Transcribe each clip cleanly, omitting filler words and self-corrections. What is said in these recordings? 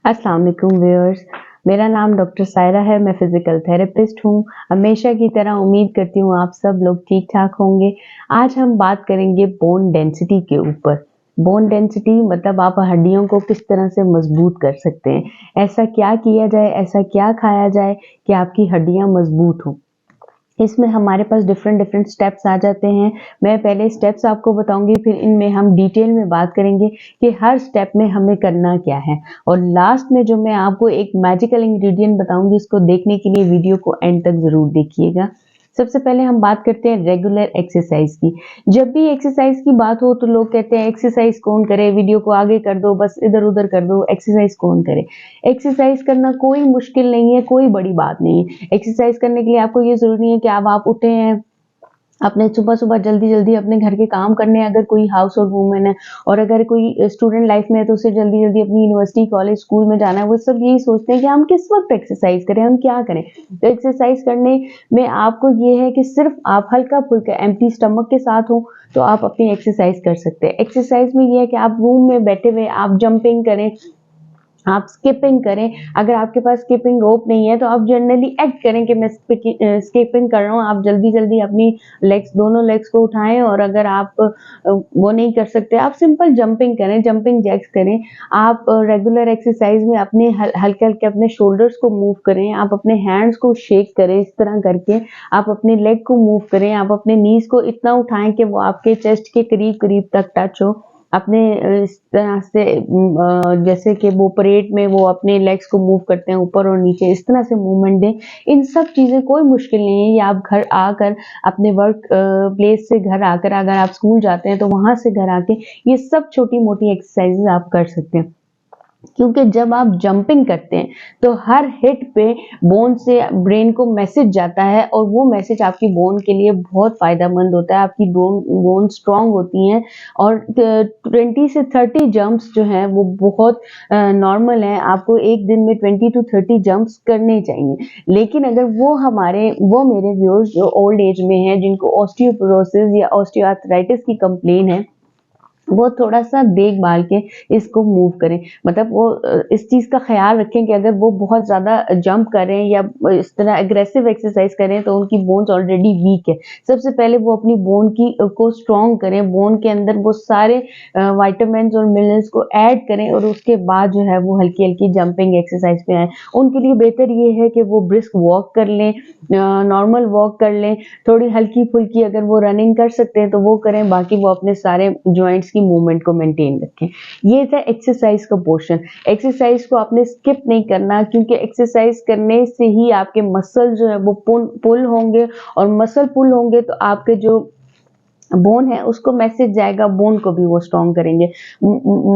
अस्सलाम वालेकुम व्यूअर्स। मेरा नाम डॉक्टर सायरा है। मैं फिजिकल थेरेपिस्ट हूँ। हमेशा की तरह उम्मीद करती हूँ आप सब लोग ठीक ठाक होंगे। आज हम बात करेंगे बोन डेंसिटी के ऊपर। बोन डेंसिटी मतलब आप हड्डियों को किस तरह से मजबूत कर सकते हैं। ऐसा क्या किया जाए, ऐसा क्या खाया जाए कि आपकी हड्डियां मजबूत हों। इसमें हमारे पास डिफरेंट स्टेप्स आ जाते हैं। मैं पहले स्टेप्स आपको बताऊंगी, फिर इनमें हम डिटेल में बात करेंगे कि हर स्टेप में हमें करना क्या है, और लास्ट में जो मैं आपको एक मैजिकल इंग्रेडिएंट बताऊंगी, इसको देखने के लिए वीडियो को एंड तक जरूर देखिएगा। सबसे पहले हम बात करते हैं रेगुलर एक्सरसाइज की। जब भी एक्सरसाइज की बात हो तो लोग कहते हैं एक्सरसाइज कौन करे, वीडियो को आगे कर दो, बस इधर उधर कर दो, एक्सरसाइज कौन करे। एक्सरसाइज करना कोई मुश्किल नहीं है, कोई बड़ी बात नहीं है। एक्सरसाइज करने के लिए आपको ये जरूरी नहीं है कि आप उठे हैं अपने सुबह सुबह जल्दी अपने घर के काम करने हैं। अगर कोई हाउस होल्ड वूमेन है और अगर कोई स्टूडेंट लाइफ में है तो उसे जल्दी अपनी यूनिवर्सिटी कॉलेज स्कूल में जाना है, वो सब यही सोचते हैं कि हम किस वक्त एक्सरसाइज करें, हम क्या करें। तो एक्सरसाइज करने में आपको ये है कि सिर्फ आप हल्का फुल्का एम्प्टी स्टमक के साथ हो तो आप अपनी एक्सरसाइज कर सकते हैं। एक्सरसाइज में ये है कि आप रूम में बैठे हुए आप जंपिंग करें, आप स्किपिंग करें। अगर आपके पास स्किपिंग रोप नहीं है तो आप जनरली एक्ट करें कि मैं स्किपिंग कर रहा हूँ। आप जल्दी अपनी लेग्स, दोनों लेग्स को उठाएं, और अगर आप वो नहीं कर सकते, आप सिंपल जंपिंग करें, जंपिंग जैक्स करें। आप रेगुलर एक्सरसाइज में अपने हल्के हल्के अपने शोल्डर्स को मूव करें, आप अपने हैंड्स को शेक करें, इस तरह करके आप अपने लेग को मूव करें। आप अपने नीज को इतना उठाएं कि वो आपके चेस्ट के करीब करीब तक टच हो। अपने इस तरह से जैसे कि वो परेड में वो अपने लेग्स को मूव करते हैं ऊपर और नीचे, इस तरह से मूवमेंट दें। इन सब चीज़ें कोई मुश्किल नहीं है। ये आप घर आकर अपने वर्क प्लेस से घर आकर, अगर आप स्कूल जाते हैं तो वहां से घर आके ये सब छोटी मोटी एक्सरसाइजेज आप कर सकते हैं। क्योंकि जब आप जंपिंग करते हैं तो हर हिट पे बोन से ब्रेन को मैसेज जाता है, और वो मैसेज आपकी बोन के लिए बहुत फायदेमंद होता है। आपकी बोन स्ट्रांग होती हैं, और 20 से 30 जंप्स जो हैं वो बहुत नॉर्मल है। आपको एक दिन में 20 to 30 जंप्स करने चाहिए। लेकिन अगर वो मेरे व्यूअर्स जो ओल्ड एज में हैं, जिनको ऑस्टियोपोरोसिस या ऑस्टियोआर्थराइटिस की कंप्लेन है, वो थोड़ा सा देखभाल के इसको मूव करें। मतलब वो इस चीज का ख्याल रखें कि अगर वो बहुत ज्यादा जंप करें या इस तरह एग्रेसिव एक्सरसाइज करें तो उनकी बोन्स ऑलरेडी वीक है। सबसे पहले वो अपनी बोन की को स्ट्रॉन्ग करें, बोन के अंदर वो सारे वाइटामिन और मिनरल्स को ऐड करें, और उसके बाद जो है वो हल्की हल्की जंपिंग एक्सरसाइज पे आए। उनके लिए बेहतर ये है कि वो ब्रिस्क वॉक कर लें, नॉर्मल वॉक कर लें, थोड़ी हल्की फुल्की अगर वो रनिंग कर सकते हैं तो वो करें। बाकी वो अपने सारे जॉइंट्स की मूवमेंट को मेंटेन रखें। ये था एक्सरसाइज का पोर्शन। एक्सरसाइज को आपने स्किप नहीं करना, क्योंकि एक्सरसाइज करने से ही आपके मसल जो है वो पुल होंगे, और मसल पुल होंगे तो आपके जो बोन है उसको मैसेज जाएगा, बोन को भी वो स्ट्रॉन्ग करेंगे।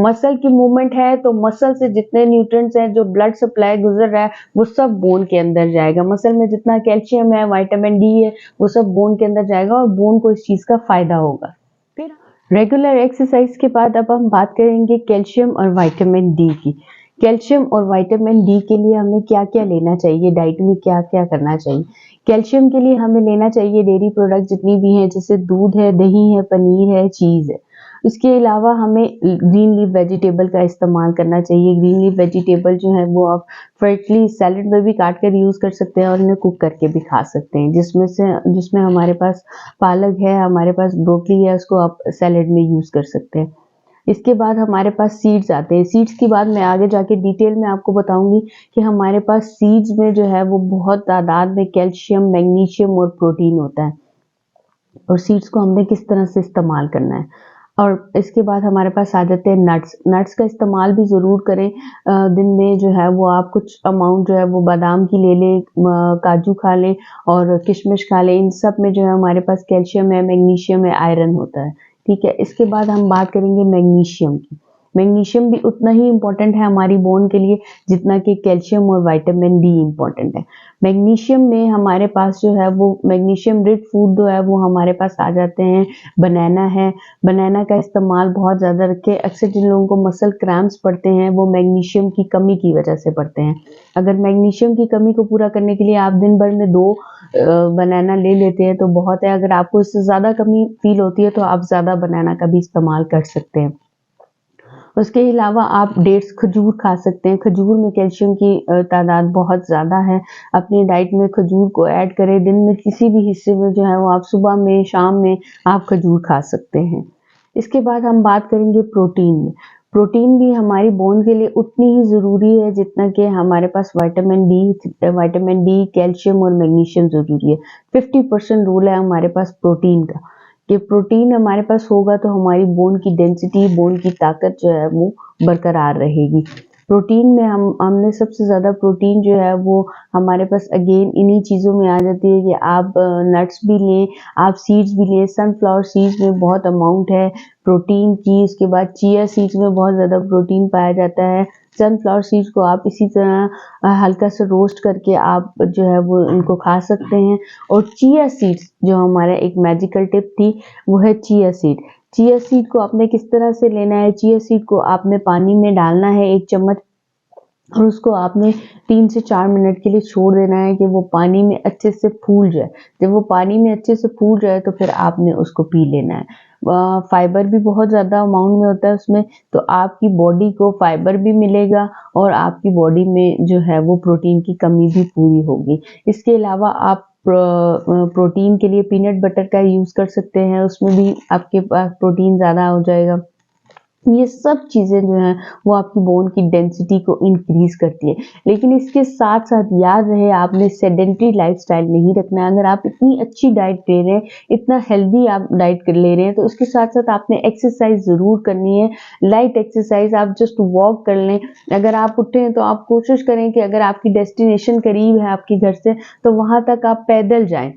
मसल की मूवमेंट है तो मसल से जितने न्यूट्रिएंट्स हैं, जो ब्लड सप्लाई गुजर रहा है, वो सब बोन के अंदर जाएगा। मसल में जितना कैल्शियम है, विटामिन डी है, वो सब बोन के अंदर जाएगा, और बोन को इस चीज का फायदा होगा। फिर रेगुलर एक्सरसाइज के बाद अब हम बात करेंगे कैल्शियम और विटामिन डी की। कैल्शियम और विटामिन डी के लिए हमें क्या क्या लेना चाहिए, डाइट में क्या क्या करना चाहिए। कैल्शियम के लिए हमें लेना चाहिए डेयरी प्रोडक्ट जितनी भी हैं, जैसे दूध है, दही है, पनीर है, चीज़ है। इसके अलावा हमें ग्रीन लीफ वेजिटेबल का इस्तेमाल करना चाहिए। ग्रीन लीफ वेजिटेबल जो है वो आप फ्रेशली सैलेड में भी काट कर यूज़ कर सकते हैं, और इन्हें कुक करके भी खा सकते हैं। जिसमें हमारे पास पालक है, हमारे पास ब्रोकली है, उसको आप सैलेड में यूज़ कर सकते हैं। इसके बाद हमारे पास सीड्स आते हैं। सीड्स की बात मैं आगे जाके डिटेल में आपको बताऊंगी कि हमारे पास सीड्स में जो है वो बहुत तादाद में कैल्शियम, मैग्नीशियम और प्रोटीन होता है, और सीड्स को हमने किस तरह से इस्तेमाल करना है। और इसके बाद हमारे पास आ जाते हैं नट्स। नट्स का इस्तेमाल भी ज़रूर करें। दिन में जो है वो आप कुछ अमाउंट जो है वो बादाम की ले लें, काजू खा लें और किशमिश खा लें। इन सब में जो है हमारे पास कैल्शियम है, मैग्नीशियम है, आयरन होता है। ठीक है। इसके बाद हम बात करेंगे मैग्नीशियम की। मैग्नीशियम भी उतना ही इम्पोर्टेंट है हमारी बोन के लिए जितना कि कैल्शियम और विटामिन डी इम्पोर्टेंट है। मैग्नीशियम में हमारे पास जो है वो मैग्नीशियम रिच फूड जो है वो हमारे पास आ जाते हैं। बनाना है, बनाना का इस्तेमाल बहुत ज़्यादा रखें। अक्सर जिन लोगों को मसल क्रैम्प्स पड़ते हैं वो मैग्नीशियम की कमी की वजह से पड़ते हैं। अगर मैग्नीशियम की कमी को पूरा करने के लिए आप दिन भर में 2 बनाना ले लेते हैं तो बहुत है। अगर आपको इससे ज़्यादा कमी फील होती है तो आप ज़्यादा बनाना का भी इस्तेमाल कर सकते हैं। उसके अलावा आप डेट्स खजूर खा सकते हैं। खजूर में कैल्शियम की तादाद बहुत ज़्यादा है। अपनी डाइट में खजूर को ऐड करें। दिन में किसी भी हिस्से में जो है वो आप सुबह में, शाम में आप खजूर खा सकते हैं। इसके बाद हम बात करेंगे प्रोटीन में। प्रोटीन भी हमारी बोन के लिए उतनी ही ज़रूरी है जितना कि हमारे पास विटामिन डी, कैल्शियम और मैग्नीशियम ज़रूरी है। 50% रोल है हमारे पास प्रोटीन का, कि प्रोटीन हमारे पास होगा तो हमारी बोन की डेंसिटी, बोन की ताकत जो है वो बरकरार रहेगी। प्रोटीन में हमने सबसे ज़्यादा प्रोटीन जो है वो हमारे पास अगेन इन्हीं चीज़ों में आ जाती है कि आप नट्स भी लें, आप सीड्स भी लें। सनफ्लावर सीड्स में बहुत अमाउंट है प्रोटीन की। उसके बाद चिया सीड्स में बहुत ज़्यादा प्रोटीन पाया जाता है। सनफ्लावर सीड्स को आप इसी तरह हल्का सा रोस्ट करके आप जो है वो उनको खा सकते हैं। और चिया सीड्स जो हमारा एक मैजिकल टिप थी वो है चिया सीड। चिया सीड को आपने किस तरह से लेना है? चिया सीड को आपने पानी में डालना है 1 चम्मच, और उसको आपने 3 से 4 मिनट के लिए छोड़ देना है कि वो पानी में अच्छे से फूल जाए। जब वो पानी में अच्छे से फूल जाए तो फिर आपने उसको पी लेना है। फाइबर भी बहुत ज़्यादा अमाउंट में होता है उसमें, तो आपकी बॉडी को फाइबर भी मिलेगा और आपकी बॉडी में जो है वो प्रोटीन की कमी भी पूरी होगी। इसके अलावा आप प्रोटीन के लिए पीनट बटर का यूज़ कर सकते हैं, उसमें भी आपके पास प्रोटीन ज़्यादा हो जाएगा। ये सब चीज़ें जो हैं वो आपकी बोन की डेंसिटी को इंक्रीज़ करती है। लेकिन इसके साथ-साथ याद रहे आपने सेडेंटरी लाइफ़स्टाइल नहीं रखना है। अगर आप इतनी अच्छी डाइट ले रहे हैं, इतना हेल्दी आप डाइट ले रहे हैं, तो उसके साथ-साथ आपने एक्सरसाइज़ ज़रूर करनी है। लाइट एक्सरसाइज़, आप जस्ट वॉक कर लें। अगर आप उठें तो आप कोशिश करें कि अगर आपकी डेस्टिनेशन करीब है आपके घर से तो वहाँ तक आप पैदल जाएँ।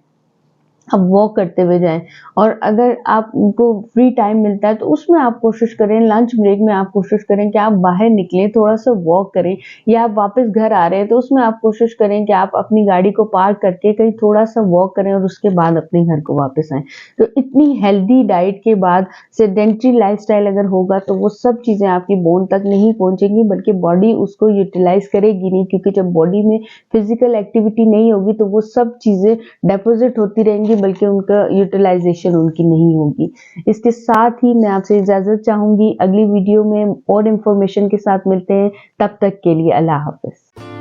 आप वॉक करते हुए जाएँ। और अगर आपको फ्री टाइम मिलता है तो उसमें आप कोशिश करें, लंच ब्रेक में आप कोशिश करें कि आप बाहर निकलें, थोड़ा-सा वॉक करें, या आप वापस घर आ रहे हैं तो उसमें आप कोशिश करें कि आप अपनी गाड़ी को पार्क करके कहीं थोड़ा-सा वॉक करें और उसके बाद अपने घर को वापस आएँ। तो इतनी हेल्दी डाइट के बाद सेडेंटरी लाइफ़स्टाइल अगर होगा तो वो सब चीज़ें आपकी बोन तक नहीं पहुँचेंगी, बल्कि बॉडी उसको यूटिलाइज़ करेगी नहीं, क्योंकि जब बॉडी में फिज़िकल एक्टिविटी नहीं होगी तो वो सब चीज़ें डिपॉज़िट होती रहेंगी, बल्कि उनका यूटिलाइजेशन उनकी नहीं होगी। इसके साथ ही मैं आपसे इजाज़त चाहूँगी। अगली वीडियो में और इन्फॉर्मेशन के साथ मिलते हैं। तब तक के लिए अल्लाह हाफ़िज़।